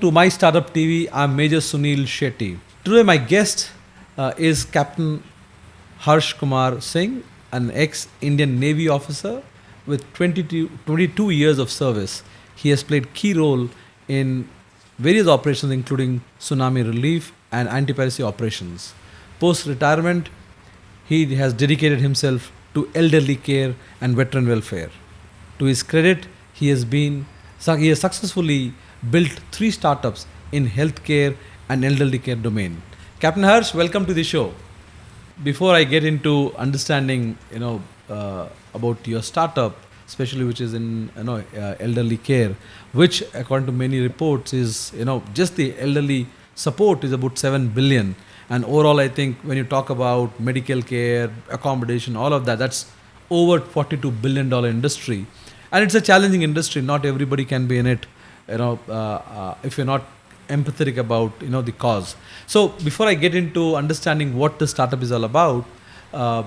to My Startup TV. I'm Major Sunil Shetty. Today, my guest is Captain Kumar Singh, an ex-Indian Navy officer with 22 years of service. He has played key role in various operations including tsunami relief and anti-piracy operations. Post-retirement, he has dedicated himself to elderly care and veteran welfare. To his credit, he has successfully built 3 startups in healthcare and elderly care domain. Captain Harsh, welcome to the show. Before I get into understanding, about your startup, especially which is in elderly care, which according to many reports is just the elderly support is about 7 billion, and overall I think when you talk about medical care, accommodation, all of that, that's over $42 billion industry, and it's a challenging industry. Not everybody can be in it, if you're not empathetic about the cause. So before I get into understanding what the startup is all about, uh,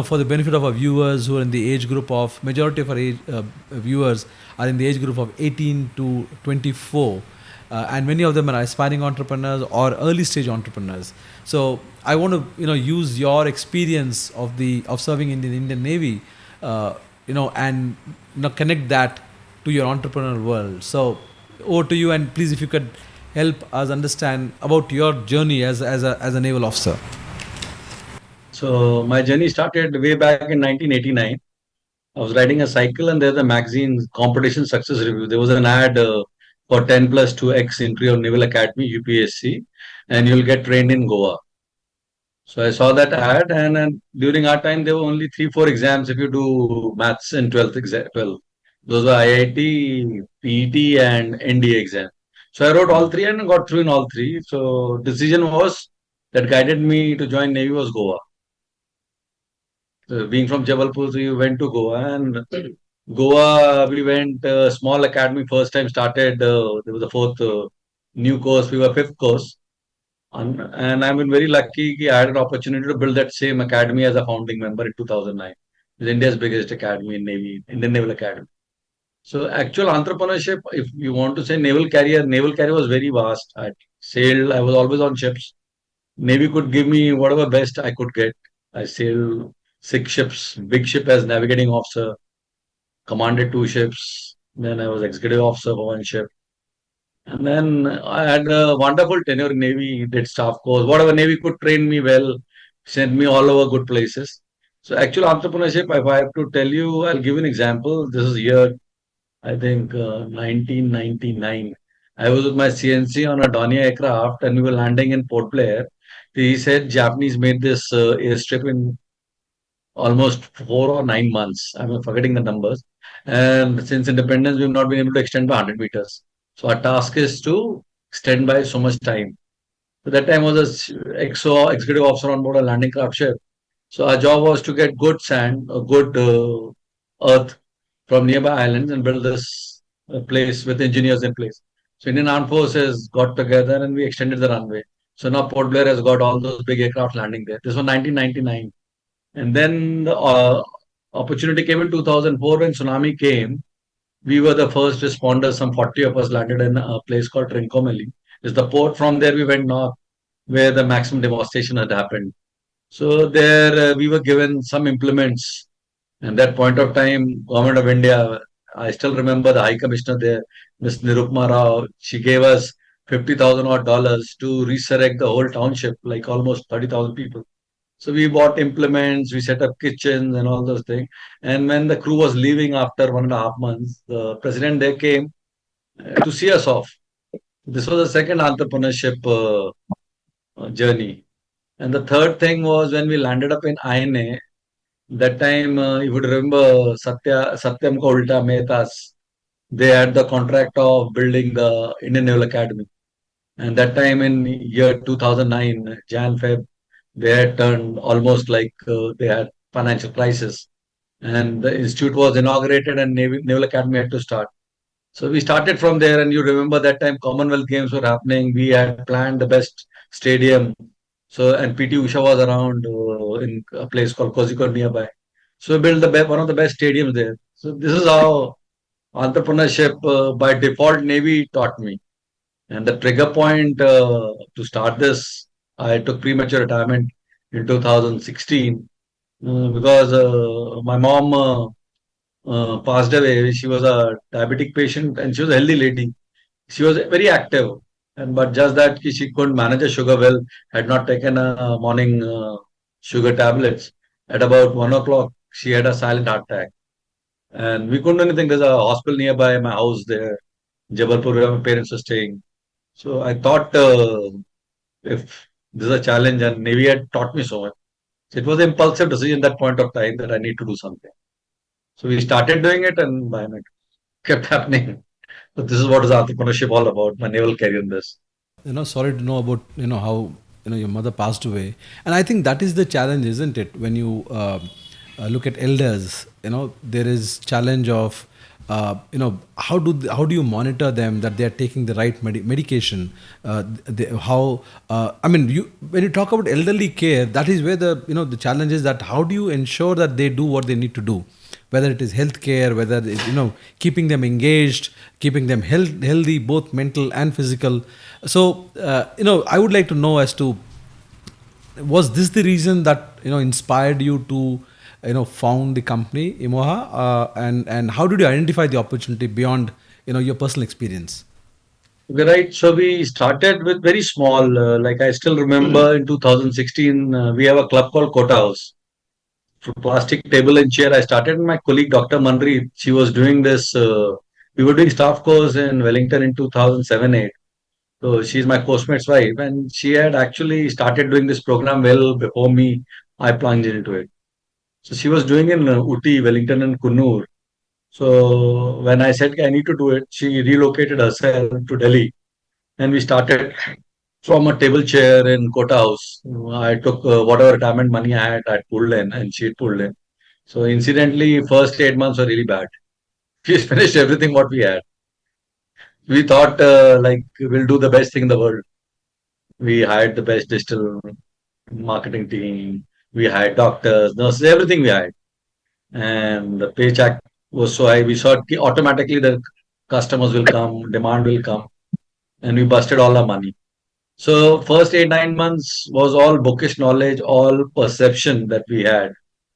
for the benefit of our viewers who are in the age group of majority of our viewers are in the age group of 18 to 24, and many of them are aspiring entrepreneurs or early stage entrepreneurs. So I want to use your experience of serving in the Indian Navy, and connect that to your entrepreneurial world. So over to you, and please, if you could help us understand about your journey as a naval officer. So my journey started way back in 1989. I was riding a cycle and there's a magazine competition success review. There was an ad for 10 plus 2x entry on Naval Academy, UPSC, and you'll get trained in Goa. So I saw that ad, and during our time, there were only 3, 4 exams if you do maths in 12. Those were IIT, PET, and NDA exam. So I wrote all three and got through in all three. So decision was that guided me to join Navy was Goa. Being from Jabalpur, so we went to Goa, and Goa, we went small academy. First time started, there was a fourth new course. We were fifth course. And I've been very lucky that I had an opportunity to build that same academy as a founding member in 2009. It's India's biggest academy in Navy, Indian Naval Academy. So actual entrepreneurship, if you want to say naval career was very vast. I sailed, I was always on ships. Navy could give me whatever best I could get. I sailed 6 ships, big ship as navigating officer, commanded 2 ships. Then I was executive officer for 1 ship. And then I had a wonderful tenure in Navy, did staff course, whatever Navy could train me well, sent me all over good places. So actual entrepreneurship, if I have to tell you, I'll give you an example. This is year, I think, 1999. I was with my CNC on a Dornier aircraft and we were landing in Port Blair. He said Japanese made this airstrip in almost 4 or 9 months. I'm forgetting the numbers. And since independence, we've not been able to extend by 100 meters. So our task is to extend by so much time. So that time was a XO, executive officer on board a landing craft ship. So our job was to get good sand, a good earth from nearby islands and build this place with engineers in place. So Indian Armed Forces got together and we extended the runway. So now Port Blair has got all those big aircraft landing there. This was 1999. And then the opportunity came in 2004 when tsunami came. We were the first responders. Some 40 of us landed in a place called Trincomalee. It's the port. From there, we went north where the maximum devastation had happened. So there we were given some implements. And that point of time, Government of India, I still remember the High Commissioner there, Ms. Nirupma Rao, she gave us 50,000 odd dollars to resurrect the whole township, like almost 30,000 people. So we bought implements, we set up kitchens and all those things. And when the crew was leaving after 1.5 months, the president there came to see us off. This was the second entrepreneurship journey. And the third thing was when we landed up in INA. That time, you would remember Satyam Ka Ulta Mehtas. They had the contract of building the Indian Naval Academy. And that time in year 2009, Jan Feb, they had turned almost like they had financial crisis. And the institute was inaugurated and Naval Academy had to start. So we started from there, and you remember that time Commonwealth Games were happening. We had planned the best stadium. So and PT Usha was around in a place called Kozhikode nearby. So we built one of the best stadiums there. So this is how entrepreneurship by default Navy taught me. And the trigger point to start this, I took premature retirement in 2016 because my mom passed away. She was a diabetic patient and she was a healthy lady. She was very active, and but just that she couldn't manage a sugar well, had not taken a morning sugar tablets. At about 1 o'clock, she had a silent heart attack, and we couldn't do anything. There's a hospital nearby my house there, Jabalpur, where my parents were staying. So I thought if this is a challenge, and Navy had taught me so much. So it was an impulsive decision at that point of time that I need to do something. So we started doing it, and it kept happening. So this is what is entrepreneurship all about. My naval career in this. Sorry to know about how your mother passed away, and I think that is the challenge, isn't it? When you look at elders, there is challenge of how do you monitor them that they are taking the right medication. How I mean, when you talk about elderly care, that is where the challenge is, that how do you ensure that they do what they need to do, whether it is healthcare, whether it's, keeping them engaged, keeping them healthy, both mental and physical. So I would like to know as to, was this the reason that inspired you to found the company Imoha, and how did you identify the opportunity beyond your personal experience? Okay, right. So we started with very small. Like I still remember in 2016, we have a club called Kota House. For plastic table and chair, I started with my colleague Dr. Manri. She was doing this. We were doing staff course in Wellington in 2007-8. So she's my postmate's wife, and she had actually started doing this program well before me. I plunged into it. So she was doing in Uti, Wellington, and Kunnur. So when I said I need to do it, she relocated herself to Delhi, and we started from a table chair in Kota House. I took whatever retirement money I had, I pulled in, and she pulled in. So incidentally, first 8 months were really bad. We finished everything what we had. We thought like we'll do the best thing in the world. We hired the best digital marketing team. We hired doctors, nurses, everything we hired. And the paycheck was so high. We saw automatically the customers will come, demand will come, and we busted all our money. So first 8 9 months was all bookish knowledge, all perception that we had.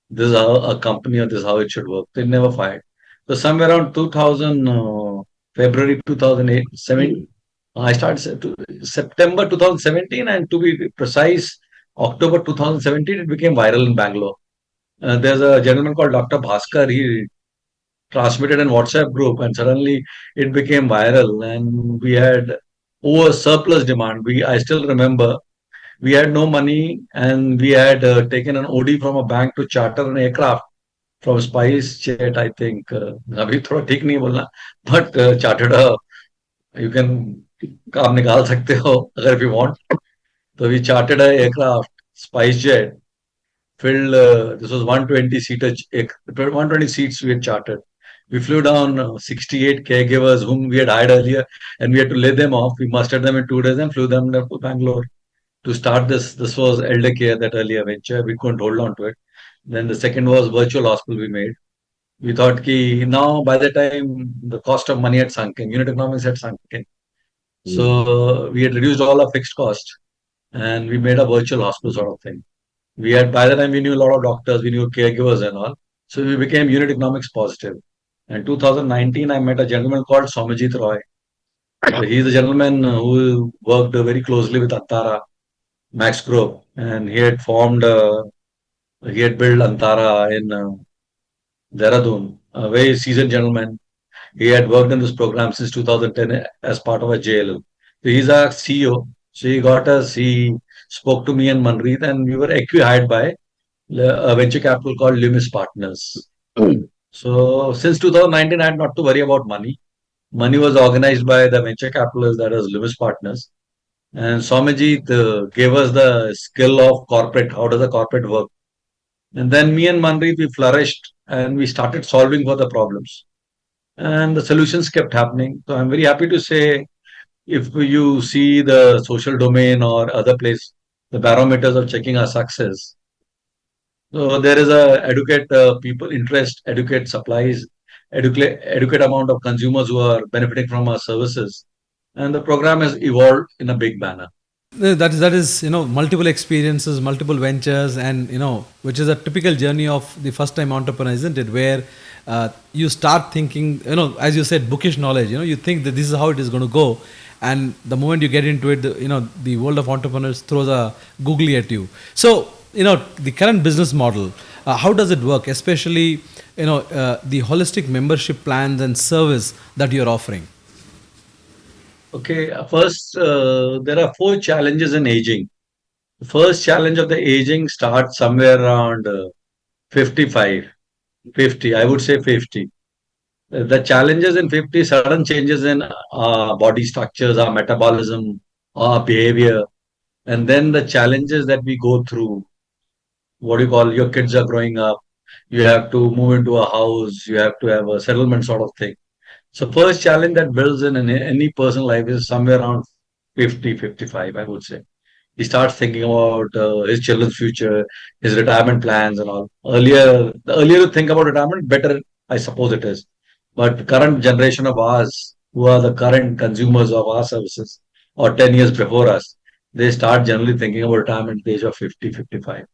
This is how a company or this is how it should work. They never fired. So somewhere around 2000, February 2008, 7, I started September 2017, and to be precise, October 2017, it became viral in Bangalore. There's a gentleman called Dr. Bhaskar. He transmitted in WhatsApp group, and suddenly it became viral, and we had over surplus demand. I still remember we had no money, and we had taken an OD from a bank to charter an aircraft from Spice Jet, I think. अभी थोड़ा ठीक नहीं बोलना, but chartered a, you can काम निकाल सकते हो अगर if you want. So we chartered a aircraft, Spice Jet, filled. This was 120 seater, 120 seats we had chartered. We flew down 68 caregivers whom we had hired earlier, and we had to lay them off. We mustered them in 2 days and flew them to Bangalore to start this. This was Eldercare, that earlier venture. We couldn't hold on to it. Then the second was virtual hospital we made. We thought ki now by the time the cost of money had sunk in, unit economics had sunk in. So we had reduced all our fixed cost, and we made a virtual hospital sort of thing. We had, by the time we knew a lot of doctors, we knew caregivers and all. So we became unit economics positive. In 2019, I met a gentleman called Somajit Roy. So he's a gentleman who worked very closely with Antara, Max Group, and he had built Antara in Dehradun, a very seasoned gentleman. He had worked in this program since 2010 as part of a JLL. So he's our CEO. So he got us, he spoke to me and Manpreet, and we were acqui-hired by a venture capital called Lumis Partners. So since 2019, I had not to worry about money. Money was organized by the venture capitalists, that is Lumis Partners. And Swamiji gave us the skill of corporate. How does a corporate work? And then me and Manpreet, we flourished and we started solving for the problems. And the solutions kept happening. So I'm very happy to say, if you see the social domain or other place, the barometers of checking our success. So there is a educate people interest, educate supplies, educate amount of consumers who are benefiting from our services. and the program has evolved in a big manner. That is multiple experiences, multiple ventures, and which is a typical journey of the first time entrepreneur, isn't it? Where you start thinking, as you said, bookish knowledge. You think that this is how it is going to go, and the moment you get into it, the world of entrepreneurs throws a googly at you. So the current business model, how does it work, especially the holistic membership plans and service that you're offering? Okay, first, there are four challenges in aging. The first challenge of the aging starts somewhere around 55, 50, I would say 50. The challenges in 50, sudden changes in our body structures, our metabolism, our behavior, and then the challenges that we go through. What do you call, your kids are growing up, you have to move into a house, you have to have a settlement sort of thing. So first challenge that builds in any personal life is somewhere around 50, 55, I would say. He starts thinking about his children's future, his retirement plans and all. The earlier you think about retirement, better I suppose it is. But current generation of ours, who are the current consumers of our services, or 10 years before us, they start generally thinking about retirement at the age of 50, 55.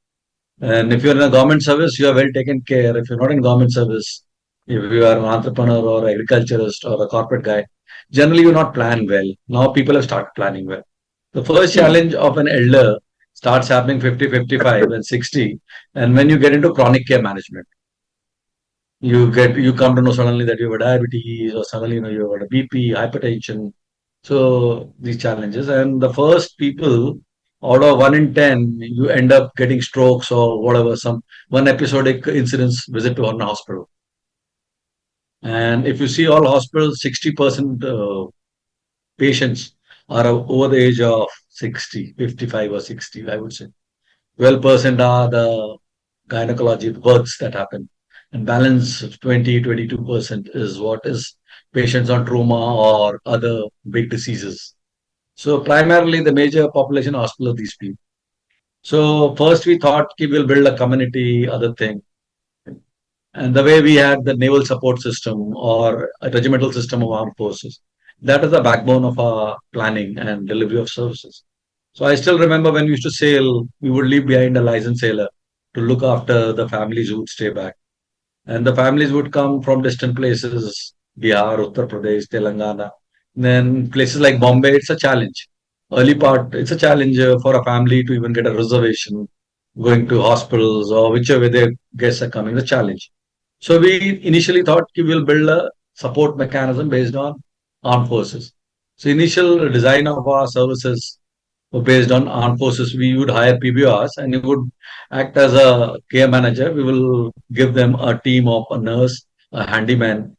And if you're in a government service, you are well taken care. If you're not in government service, if you are an entrepreneur or agriculturist or a corporate guy, generally you not plan well. Now people have started planning well. The first challenge of an elder starts happening 50, 55, and 60. And when you get into chronic care management, you come to know suddenly that you have a diabetes, or suddenly you have a BP, hypertension. So these challenges, and the first people out of 1 in 10, you end up getting strokes or whatever, some one episodic incidents visit to a hospital. And if you see all hospitals, 60% patients are over the age of 60, 55 or 60, I would say. 12% are the gynecology births that happen. And balance of 20, 22% is what is patients on trauma or other big diseases. So primarily the major population hospital of these people. So first we thought we will build a community, other thing. And the way we had the naval support system or a regimental system of armed forces, that is the backbone of our planning and delivery of services. So I still remember when we used to sail, we would leave behind a licensed sailor to look after the families who would stay back. And the families would come from distant places, Bihar, Uttar Pradesh, Telangana. Then places like Bombay, it's a challenge. Early part, it's a challenge for a family to even get a reservation, going to hospitals or whichever way their guests are coming, the challenge. So we initially thought we will build a support mechanism based on armed forces. So initial design of our services were based on armed forces. We would hire PBRs and he would act as a care manager. We will give them a team of a nurse, a handyman,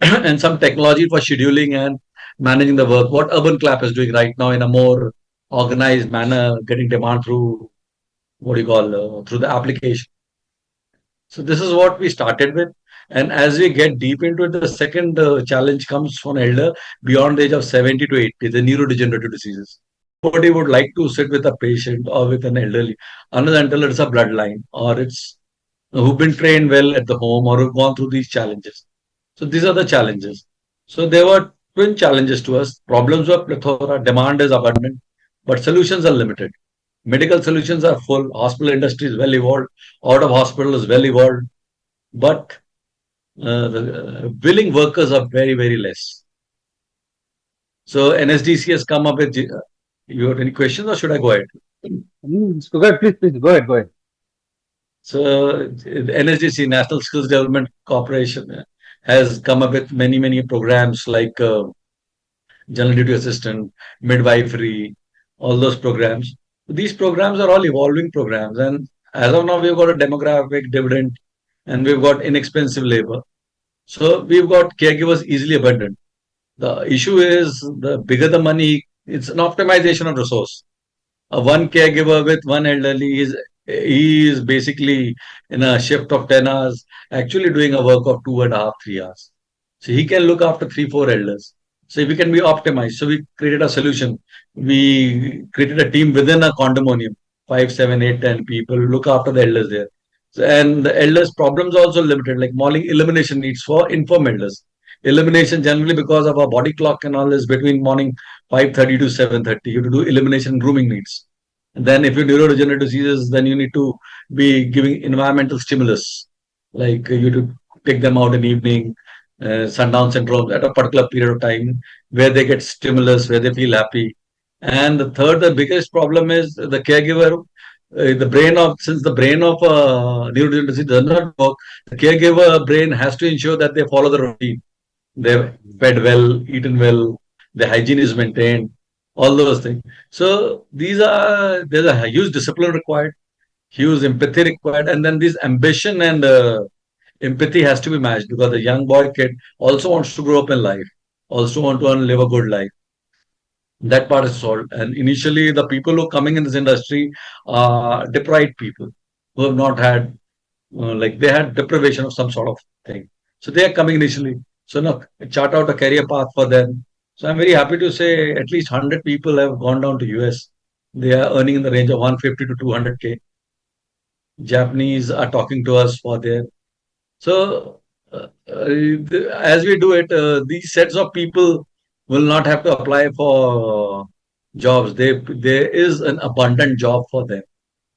and some technology for scheduling and managing the work. What Urban Clap is doing right now in a more organized manner, getting demand through what do you call through the application. So this is what we started with. And as we get deep into it, the second challenge comes from elder beyond the age of 70 to 80, the neurodegenerative diseases. Nobody would like to sit with a patient or with an elderly unless until it's a bloodline or it's who've been trained well at the home or who've gone through these challenges. So these are the challenges. So there were twin challenges to us. Problems were plethora, demand is abundant, but solutions are limited. Medical solutions are full, hospital industry is well evolved, out of hospital is well evolved, but the willing workers are very, very less. So NSDC has come up with. You have any questions, or should I go ahead? Go ahead, please, go ahead, go ahead. So NSDC, National Skills Development Corporation, has come up with many, many programs like general duty assistant, midwifery, all those programs. These programs are all evolving programs, and as of now, we've got a demographic dividend, and we've got inexpensive labor. So we've got caregivers easily abundant. The issue is the bigger the money, it's an optimization of resource. One caregiver with one elderly is he is basically in a shift of 10 hours, actually doing a work of 2.5, 3 hours. So he can look after three, four elders. So if we can be optimized. So we created a solution. We created a team within a condominium, 5, 7, 8, 10 people, look after the elders there. So, and the elders' problems are also limited, like morning elimination needs for inform elders. elimination generally because of our body clock and all this between morning 5:30 to 7:30. You have to do elimination grooming needs. And then if you neurodegenerative diseases, then you need to be giving environmental stimulus, like you to take them out in the evening, sundown syndrome at a particular period of time where they get stimulus, where they feel happy. And the third, the biggest problem is the caregiver. The brain of since the brain of neurodegenerative disease does not work, the caregiver brain has to ensure that they follow the routine. They've fed well, eaten well, the hygiene is maintained, all those things. So there's a huge discipline required, huge empathy required, and then this ambition and empathy has to be matched because the young boy kid also wants to grow up in life, also want to live a good life. That part is solved. And initially, the people who are coming in this industry are deprived people who have not had like they had deprivation of some sort of thing. So they are coming initially. So now chart out a career path for them. So I'm very happy to say at least 100 people have gone down to US. They are earning in the range of 150 to 200K. Japanese are talking to us for their. So as we do it, these sets of people will not have to apply for jobs. There is an abundant job for them.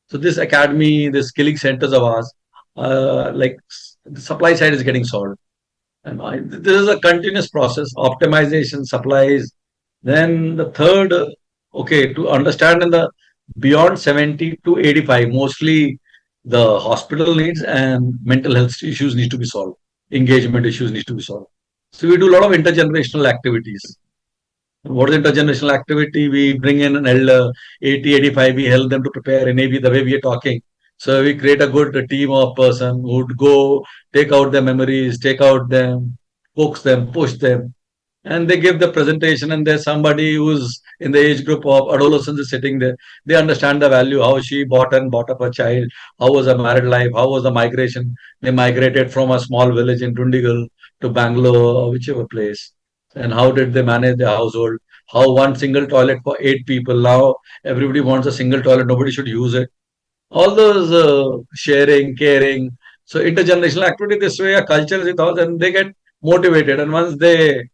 So this academy, the skilling centers of ours, the supply side is getting solved. And this is a continuous process, optimization, supplies. Then the third, okay, to understand in the beyond 70 to 85, mostly the hospital needs and mental health issues need to be solved. Engagement issues need to be solved. So we do a lot of intergenerational activities. What is intergenerational activity? We bring in an elder, 80, 85, we help them to prepare NAV the way we are talking. So we create a good team of person who would go take out their memories, take out them, coax them, push them, and they give the presentation. And there's somebody who's in the age group of adolescents is sitting there. They understand the value, how she bought up a child, how was her married life, how was the migration. They migrated from a small village in Dundigal to Bangalore or whichever place. And how did they manage their household? How one single toilet for 8 people. Now everybody wants a single toilet. Nobody should use it. All those sharing, caring. So intergenerational activity this way, a culture is thought, and they get motivated. And once they,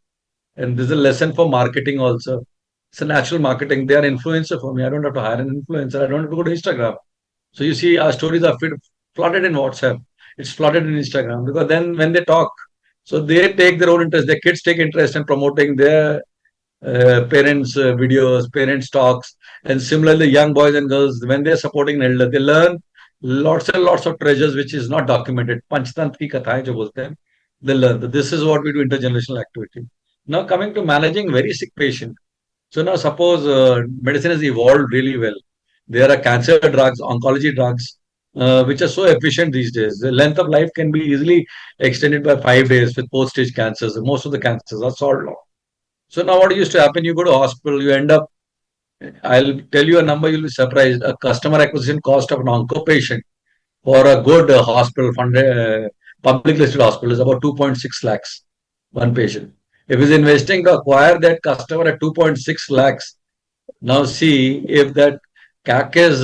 and this is a lesson for marketing also. It's a natural marketing. They are influencer for me. I don't have to hire an influencer. I don't have to go to Instagram. So you see, our stories are flooded in WhatsApp. It's flooded in Instagram because then when they talk, so they take their own interest. Their kids take interest in promoting their parents' videos, parents' talks, and similarly, young boys and girls when they are supporting an elder, they learn lots and lots of treasures which is not documented. Panchtant ki kathaएं जो बोलते हैं, they learn. This is what we do intergenerational activity. Now coming to managing very sick patient. So now suppose medicine has evolved really well. There are cancer drugs, oncology drugs, which are so efficient these days. The length of life can be easily extended by 5 days with post-stage cancers. Most of the cancers are solved now. So now what used to happen, you go to hospital, you end up, I'll tell you a number, you'll be surprised. A customer acquisition cost of an onco patient for a good hospital, public listed hospital is about 2.6 lakhs, one patient. If he's investing to acquire that customer at 2.6 lakhs, now see if that CAC is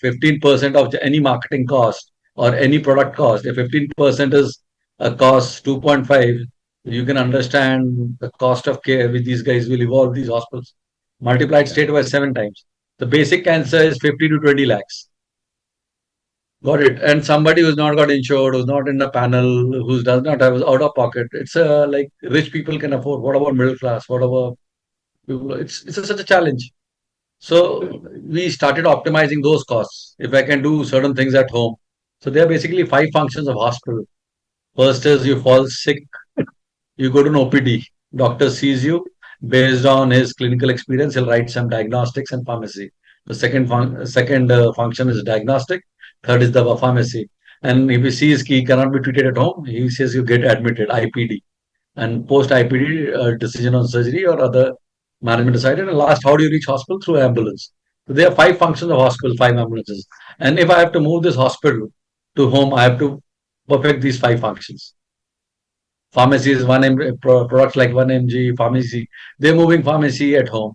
15% of any marketing cost or any product cost. If 15% is a cost 2.5, you can understand the cost of care which these guys will evolve these hospitals. Multiplied straight by 7 times. The basic cancer is 50 to 20 lakhs. Got it. And somebody who's not got insured, who's not in the panel, who does not have out of pocket, it's like rich people can afford. What about middle class? What about people? Such a challenge. So we started optimizing those costs. If I can do certain things at home. So there are basically 5 functions of hospital. First is you fall sick, you go to an OPD. Doctor sees you based on his clinical experience. He'll write some diagnostics and pharmacy. The second function is diagnostic. Third is the pharmacy. And if he sees he cannot be treated at home, he says you get admitted, IPD. And post IPD, decision on surgery or other management decided. And last, how do you reach hospital? Through ambulance. So there are 5 functions of hospital, 5 ambulances. And if I have to move this hospital to home, I have to perfect these 5 functions. Pharmacy is products like 1 mg, pharmacy. They're moving pharmacy at home.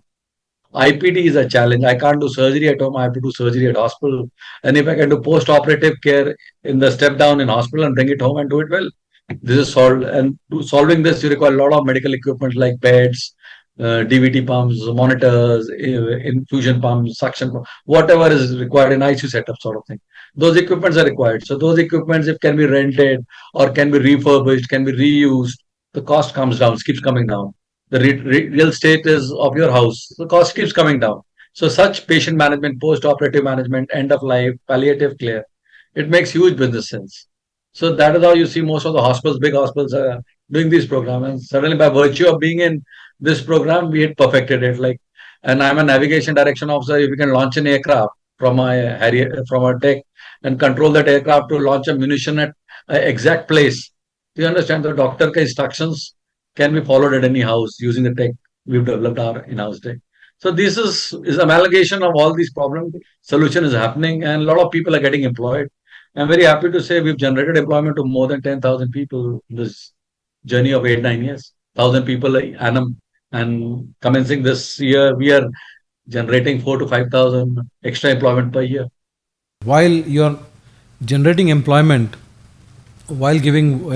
IPD is a challenge. I can't do surgery at home. I have to do surgery at hospital. And if I can do post-operative care in the step down in hospital and bring it home and do it well, This is solved, and to solving this, you require a lot of medical equipment like beds, DVT pumps, monitors, infusion pumps, suction pumps, whatever is required in ICU setup sort of thing. Those equipments are required. So those equipments, if can be rented or can be refurbished, can be reused, the cost comes down, keeps coming down. The real estate is of your house, the cost keeps coming down. So such patient management, post-operative management, end of life, palliative care, it makes huge business sense. So that is how you see most of the hospitals, big hospitals, doing these programs. And suddenly, by virtue of being in this program, we had perfected it. Like, and I'm a navigation direction officer. If you can launch an aircraft from a Harrier, from a deck, and control that aircraft to launch a munition at an exact place, you understand the doctor instructions can be followed at any house using the tech we've developed our in-house tech. So this is amalgamation of all these problems. Solution is happening, and a lot of people are getting employed. I'm very happy to say we've generated employment to more than 10,000 people in this journey of 8, 9 years. 1,000 people annum. And commencing this year, we are generating 4 to 5,000 extra employment per year. While you're generating employment, while giving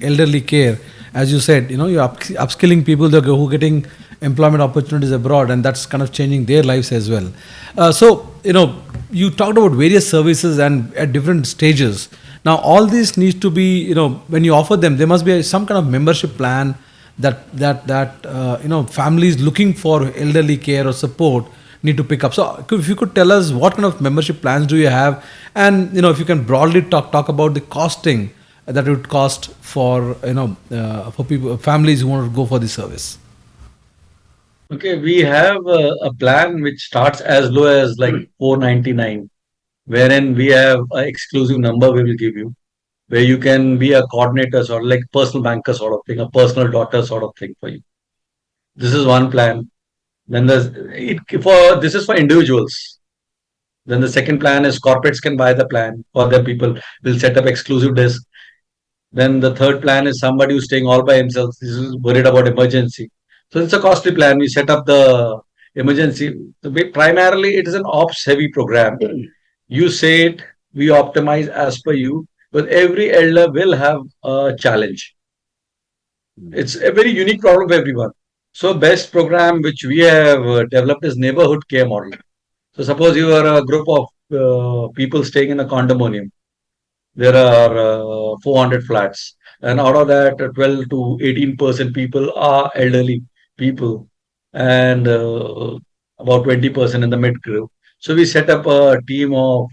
elderly care, as you said, you're upskilling people who are getting employment opportunities abroad, and that's kind of changing their lives as well. So, you talked about various services and at different stages. Now, all these needs to be, when you offer them, there must be some kind of membership plan that families looking for elderly care or support need to pick up. So if you could tell us what kind of membership plans do you have, and if you can broadly talk about the costing that it would cost for for people, families who want to go for the service. Okay, we have a plan which starts as low as like 499, wherein we have an exclusive number we will give you, where you can be a coordinator sort of like personal banker sort of thing, a personal daughter sort of thing for you. This is one plan. Then this is for individuals. Then the second plan is corporates can buy the plan for their people. We'll set up exclusive desk. Then the third plan is somebody who's staying all by himself. This is worried about emergency. So it's a costly plan. We set up the emergency. Primarily, it is an ops heavy program. You say it, we optimize as per you, but every elder will have a challenge. It's a very unique problem for everyone. So best program which we have developed is neighborhood care model. So suppose you are a group of people staying in a condominium. There are 400 flats, and out of that, 12 to 18% people are elderly people, and about 20% in the mid group. So we set up a team of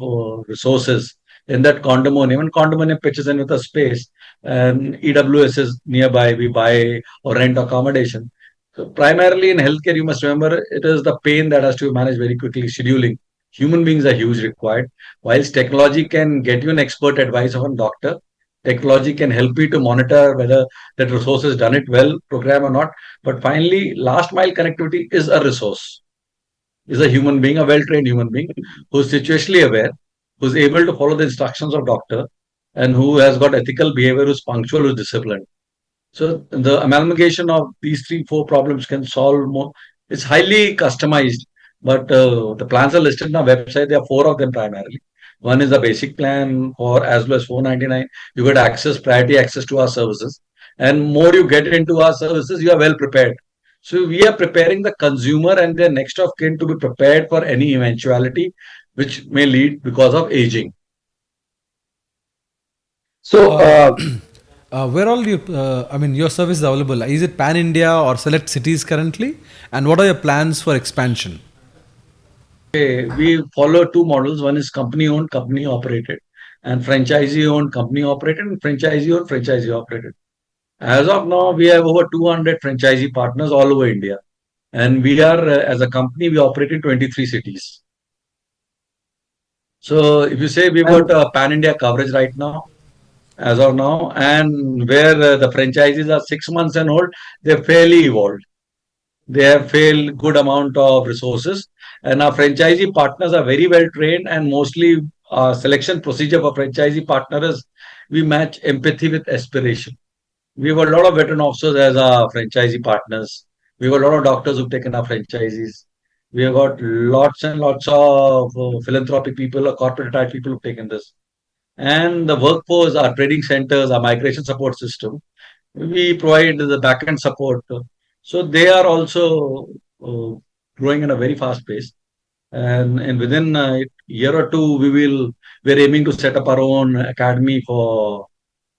resources in that condominium, and condominium pitches in with a space, and EWS is nearby. We buy or rent accommodation. So primarily in healthcare, you must remember it is the pain that has to be managed very quickly. Scheduling. Human beings are huge required. Whilst technology can get you an expert advice of a doctor, technology can help you to monitor whether that resource has done it well, program or not. But finally, last mile connectivity is a resource, is a human being, a well-trained human being who's situationally aware, who's able to follow the instructions of doctor, and who has got ethical behavior, who's punctual, who's disciplined. So the amalgamation of these 3, 4 problems can solve more. It's highly customized, but the plans are listed on our website. There are 4 of them primarily. One is the basic plan for as low as 499. You get access, priority access to our services. And more you get into our services, you are well prepared. So we are preparing the consumer and their next of kin to be prepared for any eventuality which may lead because of aging. So, Where all you, your service is available? Is it pan India or select cities currently? And what are your plans for expansion? Okay, we follow 2 models. One is company owned, company operated, and franchisee owned, company operated, and franchisee owned, franchisee operated. As of now, we have over 200 franchisee partners all over India. And we are, as a company, we operate in 23 cities. So if you say we've got and a pan India coverage right now, as of now, and where the franchises are 6 months and old, they're fairly evolved. They have fairly good amount of resources, and our franchisee partners are very well trained. And mostly, our selection procedure for franchisee partner is we match empathy with aspiration. We have a lot of veteran officers as our franchisee partners. We have a lot of doctors who've taken our franchisees. We have got lots and lots of philanthropic people or corporate type people who've taken this. And the workforce, our training centers, our migration support system, we provide the backend support. So they are also growing in a very fast pace. And within a year or two, we're aiming to set up our own academy for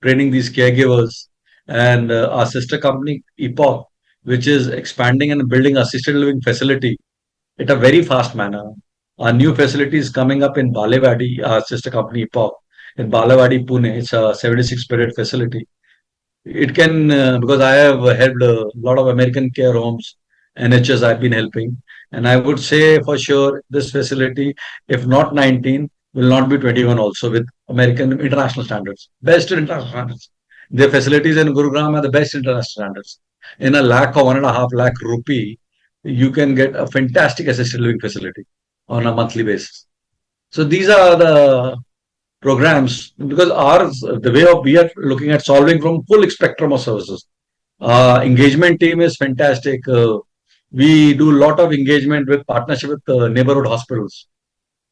training these caregivers. And our sister company, Epoch, which is expanding and building assisted living facility at a very fast manner. Our new facility is coming up in Balewadi, our sister company, Epoch, in Balewadi, Pune. It's a 76-bedded facility. It can, because I have helped a lot of American care homes, NHS I've been helping. And I would say for sure this facility, if not 19, will not be 21 also with American international standards, best international standards. Their facilities in Gurugram are the best international standards. In a lakh or 1.5 lakh rupee, you can get a fantastic assisted living facility on a monthly basis. So these are the programs because ours, the way of we are looking at solving from full spectrum of services. Engagement team is fantastic. We do a lot of engagement with partnership with neighborhood hospitals.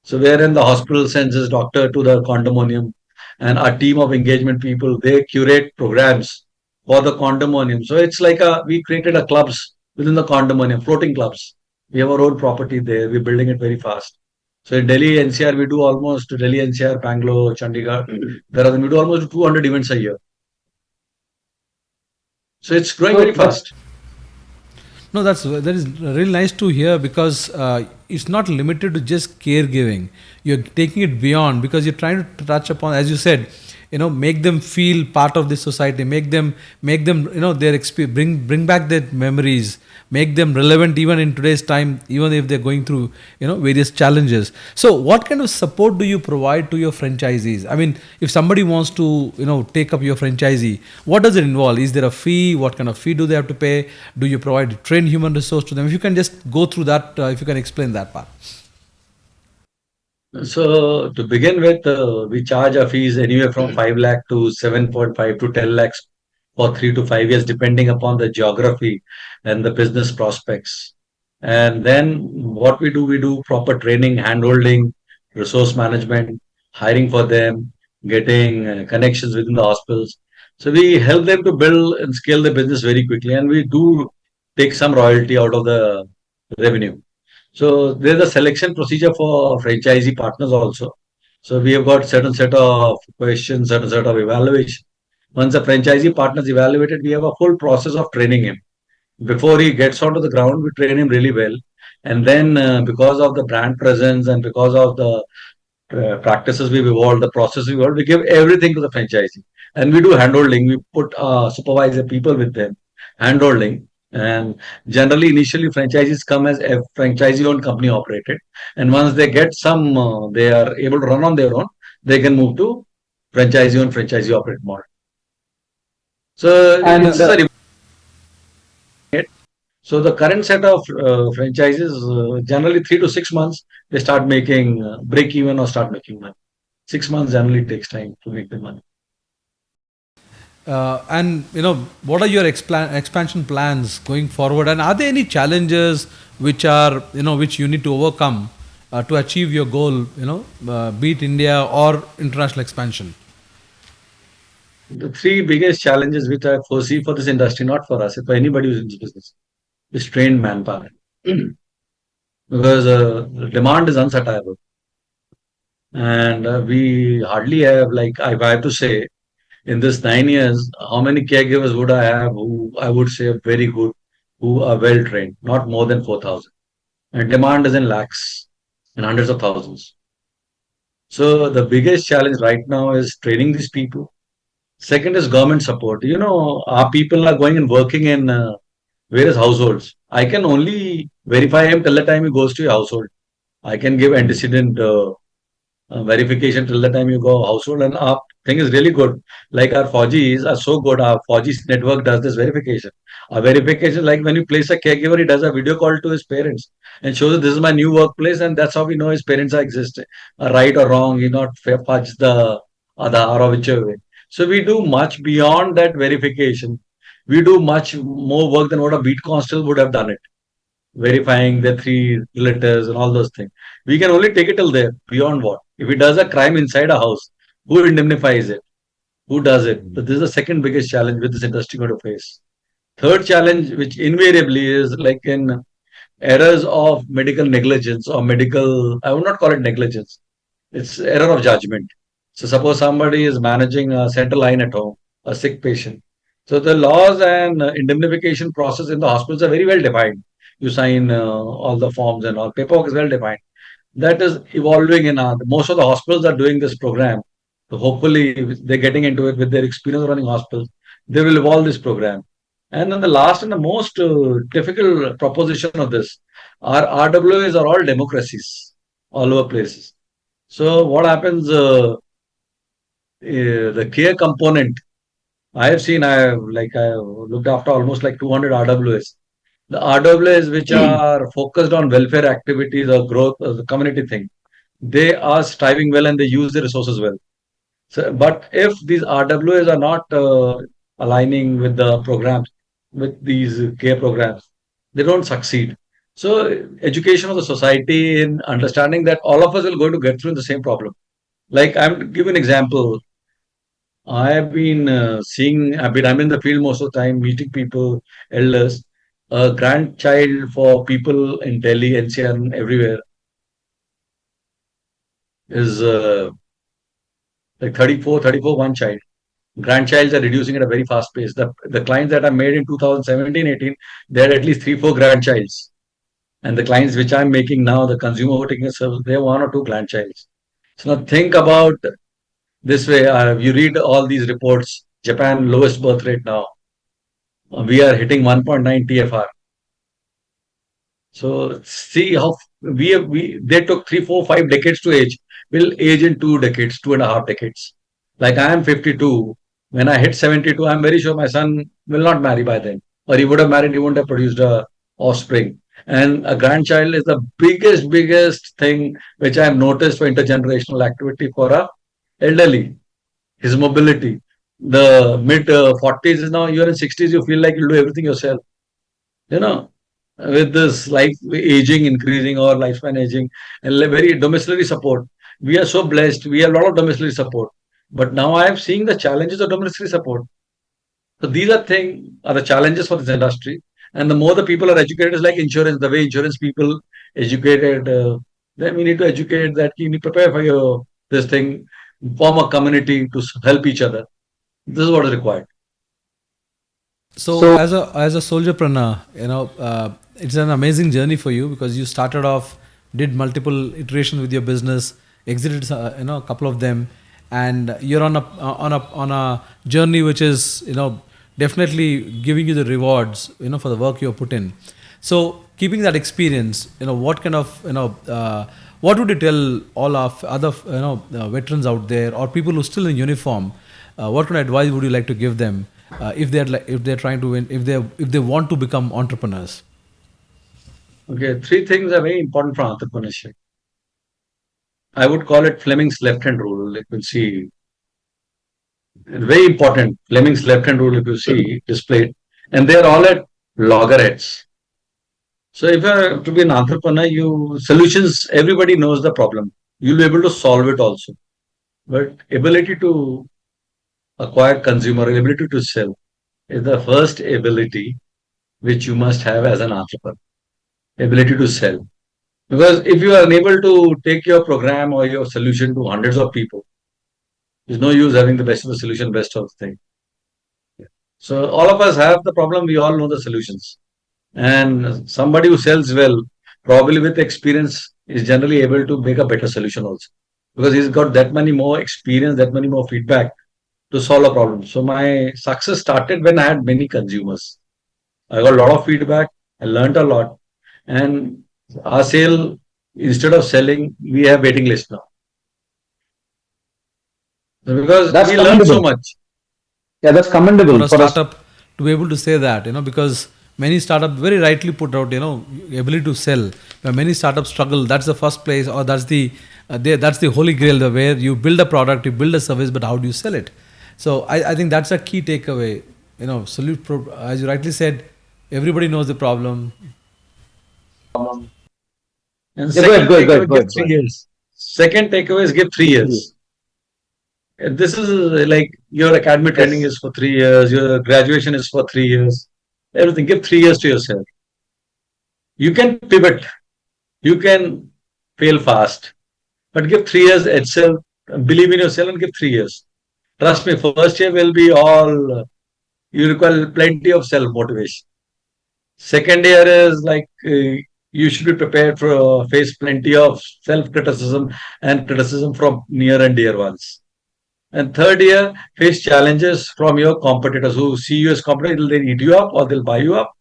So wherein the hospital sends his doctor to the condominium, and our team of engagement people they curate programs for the condominium. So it's like we created a clubs within the condominium, floating clubs. We have our own property there. We're building it very fast. So in Delhi NCR, we do almost Delhi NCR, Bangalore, Chandigarh. We do almost 200 events a year. So it's growing So, very but fast. No, that is really nice to hear because it's not limited to just caregiving. You're taking it beyond because you're trying to touch upon, as you said, make them feel part of this society, make them, their experience, bring back their memories, make them relevant even in today's time, even if they're going through, various challenges. So, what kind of support do you provide to your franchisees? I mean, if somebody wants to, take up your franchisee, what does it involve? Is there a fee? What kind of fee do they have to pay? Do you provide trained human resource to them? If you can just go through that, if you can explain that part. So to begin with, we charge our fees anywhere from 5 lakh to 7.5 to 10 lakhs for 3 to 5 years, depending upon the geography and the business prospects. And then what we do proper training, handholding, resource management, hiring for them, getting connections within the hospitals. So we help them to build and scale the business very quickly, and we do take some royalty out of the revenue. So there's a selection procedure for franchisee partners also. So we have got certain set of questions, certain set of evaluation. Once the franchisee partner is evaluated, we have a full process of training him. Before he gets onto the ground, we train him really well. And then because of the brand presence and because of the practices we've evolved, the process we've evolved, we give everything to the franchisee. And we do handholding. We put supervisor people with them, handholding. And generally, initially, franchisees come as a franchisee-owned company operated. And once they get some, they are able to run on their own, they can move to franchisee-owned, franchisee-operated model. So and it's a so the current set of franchises, generally 3 to 6 months, they start making break even or start making money. 6 months generally takes time to make the money. And what are your expansion plans going forward? And are there any challenges which are which you need to overcome to achieve your goal? Be it India or international expansion. The three biggest challenges which I foresee for this industry, not for us, for anybody who's in this business, is trained manpower. Because the demand is unsatiable. And we hardly have, like, if I have to say, in this 9 years, how many caregivers would I have who I would say are very good, who are well trained? Not more than 4,000. And demand is in lakhs and hundreds of thousands. So the biggest challenge right now is training these people. Second is government support. Our people are going and working in various households. I can only verify him till the time he goes to your household. I can give antecedent verification till the time you go household, and our thing is really good. Like our Fauji's are so good. Our Fauji's network does this verification. Our verification, like when you place a caregiver, he does a video call to his parents and shows that this is my new workplace, and that's how we know his parents are existing. Right or wrong, he not fudge the Aadhaar or whichever way. So we do much beyond that verification. We do much more work than what a beat constable would have done it, verifying the three letters and all those things. We can only take it till there. Beyond what? If he does a crime inside a house, Who indemnifies it? Who does it? So this is the second biggest challenge with this industry going to face. Third challenge, which invariably is like in errors of medical negligence or medical, I would not call it negligence. It's error of judgment. So suppose somebody is managing a central line at home, a sick patient. So the laws and indemnification process in the hospitals are very well defined. You sign all the forms and all. Paperwork is well defined. That is evolving in most of the hospitals are doing this program. So hopefully they're getting into it with their experience running hospitals. They will evolve this program. And then the last and the most difficult proposition of this, our RWAs are all democracies all over places. So what happens? The care component. I have seen. I looked after almost like 200 RWAs. The RWAs which are focused on welfare activities or growth, the community thing, they are striving well and they use the resources well. So, but if these RWAs are not aligning with the programs, with these care programs, they don't succeed. So, education of the society in understanding that all of us will going to get through the same problem. Like I'm give an example. I have been seeing. I'm in the field most of the time, meeting people, elders. A grandchild for people in Delhi, NCR, and everywhere is like 34, one child. Grandchilds are reducing at a very fast pace. The clients that I made in 2017, 18, they had at least three, four grandchilds. And the clients which I'm making now, the consumer who are taking a service, they have one or two grandchilds. So now think about this way. You read all these reports. Japan lowest birth rate now. We are hitting 1.9 TFR. So see how we they took 3, 4, 5 decades to age. We'll age in 2 decades, 2.5 decades. Like I am 52. When I hit 72, I'm very sure my son will not marry by then. Or he would have married, he wouldn't have produced a offspring. And a grandchild is the biggest thing which I have noticed for intergenerational activity for a elderly. His mobility. The mid 40s is now you're in 60s, you feel like you'll do everything yourself. You know, with this life aging increasing or lifespan aging and very domiciliary support. We are so blessed. We have a lot of domiciliary support. But now I am seeing the challenges of domiciliary support. So these are the challenges for this industry. And the more the people are educated, it's like insurance, the way insurance people educated, then we need to educate that you need to prepare for your this thing, form a community to help each other. This is what is required. So as a soldierpreneur, it's an amazing journey for you because you started off, did multiple iterations with your business, exited a couple of them, and you're on a journey which is definitely giving you the rewards for the work you have put in. So keeping that experience, what kind of what would you tell all of other veterans out there or people who are still in uniform? What kind of advice would you like to give them if they're trying to win, if they want to become entrepreneurs? Okay, three things are very important for entrepreneurship. I would call it Fleming's left hand rule. If you see, very important. Fleming's left hand rule, if you see displayed, and they're all at loggerheads. So if you're to be an entrepreneur, you solutions, everybody knows the problem. You'll be able to solve it also. But ability to acquire consumer, ability to sell is the first ability which you must have as an entrepreneur. Ability to sell. Because if you are unable to take your program or your solution to hundreds of people, there's no use having the best of the solution, best of the thing. So all of us have the problem. We all know the solutions. And somebody who sells well, probably with experience, is generally able to make a better solution also. Because he's got that many more experience, that many more feedback to solve a problem. So my success started when I had many consumers. I got a lot of feedback. I learned a lot. And our sale, instead of selling, we have waiting list now. Because That's we learned so commendable. much. Yeah, that's commendable For a for us. startup to be able to say that, because many startups very rightly put out, ability to sell. Where many startups struggle, that's the first place, or that's the holy grail, where you build a product, you build a service, but how do you sell it? So I think that's a key takeaway. As you rightly said, everybody knows the problem. And Yeah, second go ahead, takeaway, go give ahead. 3 years. Second takeaway is give 3 years. This is like your academic training Yes. is for 3 years, your graduation is for 3 years. Everything. Give 3 years to yourself. You can pivot. You can fail fast, but give 3 years itself. Believe in yourself and give 3 years. Trust me, first year will be all. You require plenty of self motivation. Second year is like you should be prepared for face plenty of self criticism and criticism from near and dear ones. And third year, face challenges from your competitors who see you as competitor. They'll eat you up, or they'll buy you up,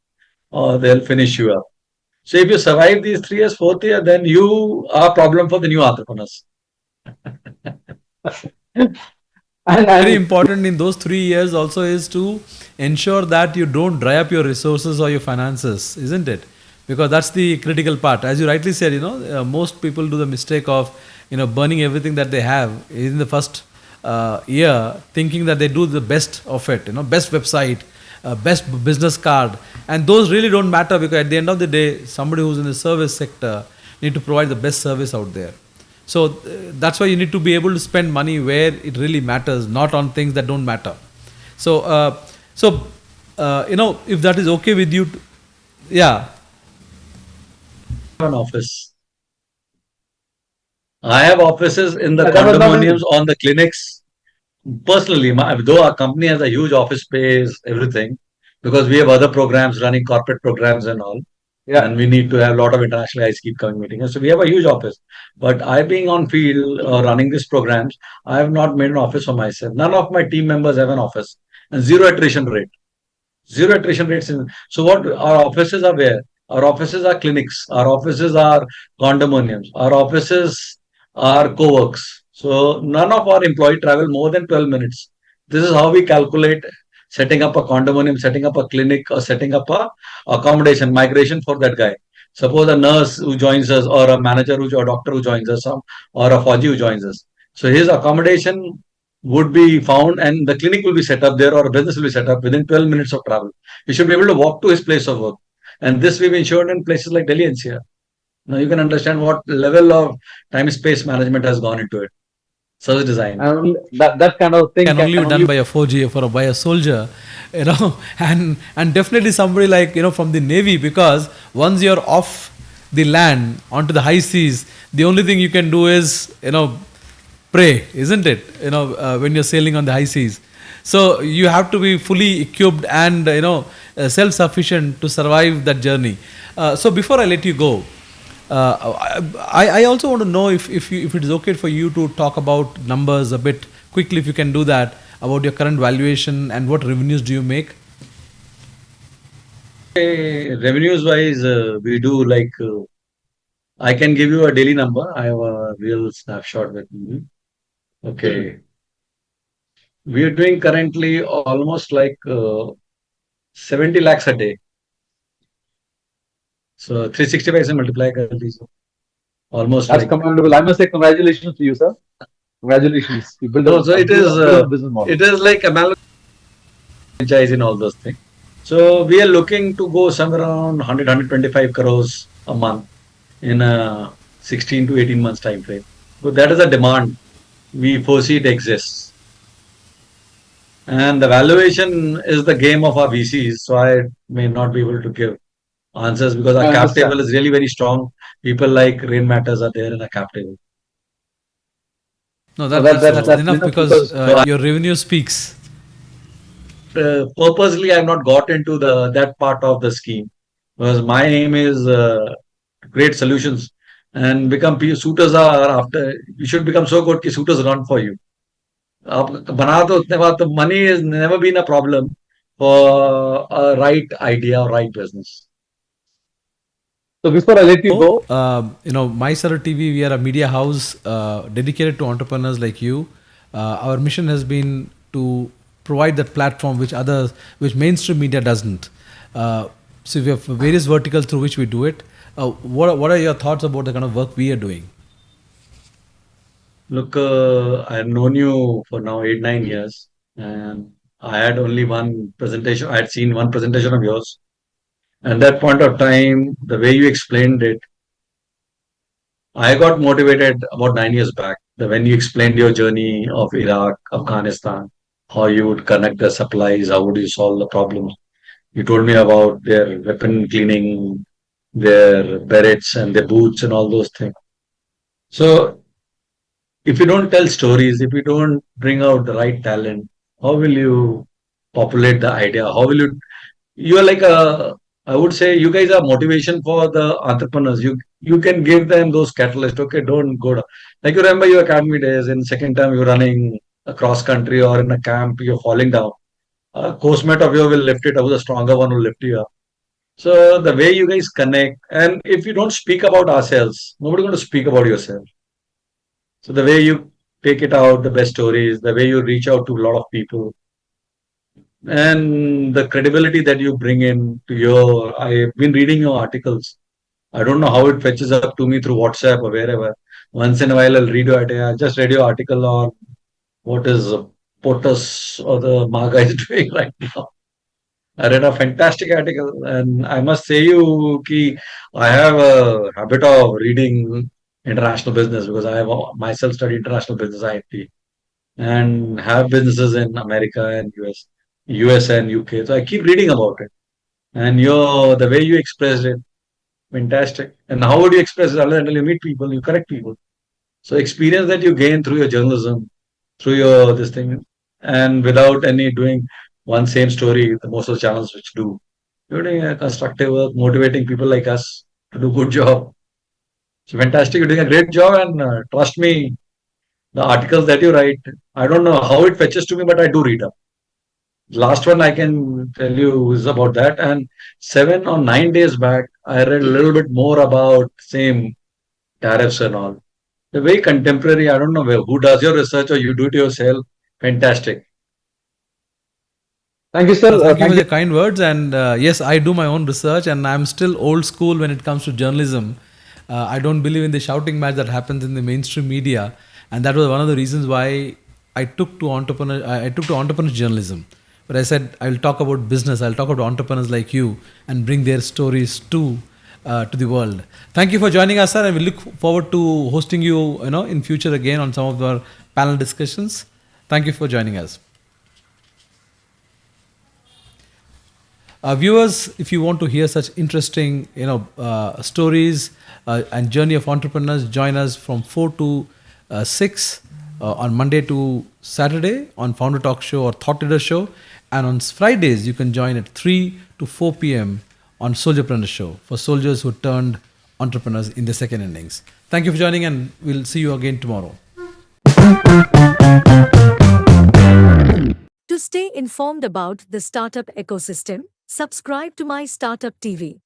or they'll finish you up. So if you survive these 3 years, fourth year, then you are a problem for the new entrepreneurs. and Very and important in those 3 years also is to ensure that you don't dry up your resources or your finances, isn't it? Because that's the critical part. As you rightly said, most people do the mistake of, burning everything that they have in the first year, thinking that they do the best of it, best website, best business card, and those really don't matter, because at the end of the day, somebody who's in the service sector need to provide the best service out there. So that's why you need to be able to spend money where it really matters, not on things that don't matter. So, if that is okay with you, yeah. An office. I have offices in the that condominiums, on the clinics. Personally, though our company has a huge office space, everything, because we have other programs running, corporate programs and all, yeah. and we need to have a lot of international guys keep coming meetings. So we have a huge office. But I being on field running these programs, I have not made an office for myself. None of my team members have an office, and zero attrition rate. Zero attrition rates. So what our offices are where? Our offices are clinics. Our offices are condominiums. Our offices are co-works. So none of our employee travel more than 12 minutes. This is how we calculate setting up a condominium, setting up a clinic, or setting up a accommodation, migration for that guy. Suppose a nurse who joins us, or a manager or doctor who joins us, or a Fauji who joins us. So his accommodation would be found, and the clinic will be set up there, or a business will be set up within 12 minutes of travel. You should be able to walk to his place of work. And this we've ensured in places like Delhi NCR. Now you can understand what level of time space management has gone into it. Service design. And that kind of thing Can only be done by a 4GF or by a soldier, and definitely somebody like, from the Navy, because once you're off the land onto the high seas, the only thing you can do is, pray, isn't it? When you're sailing on the high seas. So you have to be fully equipped and, self-sufficient to survive that journey. So before I let you go, I also want to know if it is okay for you to talk about numbers a bit quickly, if you can do that, about your current valuation and what revenues do you make? Revenues wise, we do like, I can give you a daily number. I have a real snapshot with me. Okay. We are doing currently almost like 70 lakhs a day. So 365 से multiply कर लीजिए. Almost that's like. commendable. I must say congratulations to you, sir. Congratulations. You built No, so it is business model. it is like a franchise in all those things. So we are looking to go somewhere around 100, 125 crores a month in a 16 to 18 months time frame. So that is a demand. We foresee it exists. And the valuation is the game of our VCs. So I may not be able to give answers because our I cap understand. table is really very strong. People like Rain Matters are there in a cap table. No, that's that's enough, enough because because- your revenue speaks. Purposely, I've not got into that part of the scheme because my aim is create solutions and become suitors are after. You should become so good that suitors run for you. आप बना दो उतने बाद तो money has never been a problem for a right idea or right business. So before I let you go, Mystartup TV, we are a media house dedicated to entrepreneurs like you. Our mission has been to provide that platform which mainstream media doesn't. So we have various verticals through which we do it. What are your thoughts about the kind of work we are doing? Look, I have known you for now 8, 9 years, and I had only one presentation. I had seen one presentation of yours. And that point of time, the way you explained it, I got motivated about 9 years back. when you explained your journey of Iraq, Afghanistan, how you would connect the supplies, how would you solve the problems. You told me about their weapon cleaning, their berets and their boots and all those things. So if you don't tell stories, if you don't bring out the right talent, how will you populate the idea? How will you are like a, I would say you guys are motivation for the entrepreneurs. You can give them those catalysts. Okay, don't go down. Like you remember your academy days, in second time you're running a cross country or in a camp, you're falling down. A course mate of yours will lift it up, the stronger one will lift you up. So the way you guys connect, and if you don't speak about ourselves, nobody's going to speak about yourself. So the way you take it out, the best stories, the way you reach out to a lot of people, and the credibility that you bring in to your. I've been reading your articles. I don't know how it fetches up to me through WhatsApp or wherever. Once in a while, I'll read your article. I just read your article on what is POTUS or the MAGA is doing right now. I read a fantastic article, and I must say you, ki I have a habit of reading international business because I have myself studied international business IT and have businesses in America and US and UK. So I keep reading about it, and the way you expressed it, fantastic. And how would you express it other than until you meet people, you correct people. So experience that you gain through your journalism, through your this thing, and without any doing one same story, the most of the channels which do. You're doing a constructive work, motivating people like us to do good job. So fantastic. You're doing a great job, and trust me, the articles that you write, I don't know how it fetches to me, but I do read up. Last one I can tell you is about that. And 7 or 9 days back, I read a little bit more about same tariffs and all. The very contemporary. I don't know who does your research or you do it yourself. Fantastic. Thank you, sir. Thank you for Thank the you. kind words. And yes, I do my own research, and I'm still old school when it comes to journalism. I don't believe in the shouting match that happens in the mainstream media, and that was one of the reasons why I took to entrepreneur journalism. But I said I'll talk about business. I'll talk about entrepreneurs like you and bring their stories to the world. Thank you for joining us, sir, and we look forward to hosting you, in future again on some of our panel discussions. Thank you for joining us. Viewers, if you want to hear such interesting, stories and journey of entrepreneurs, join us from 4 to 6 on Monday to Saturday on Founder Talk Show or Thought Leader Show, and on Fridays you can join at 3 to 4 p.m. on Soldierpreneur Show for soldiers who turned entrepreneurs in the second innings. Thank you for joining, and we'll see you again tomorrow. To stay informed about the startup ecosystem, subscribe to My Startup TV.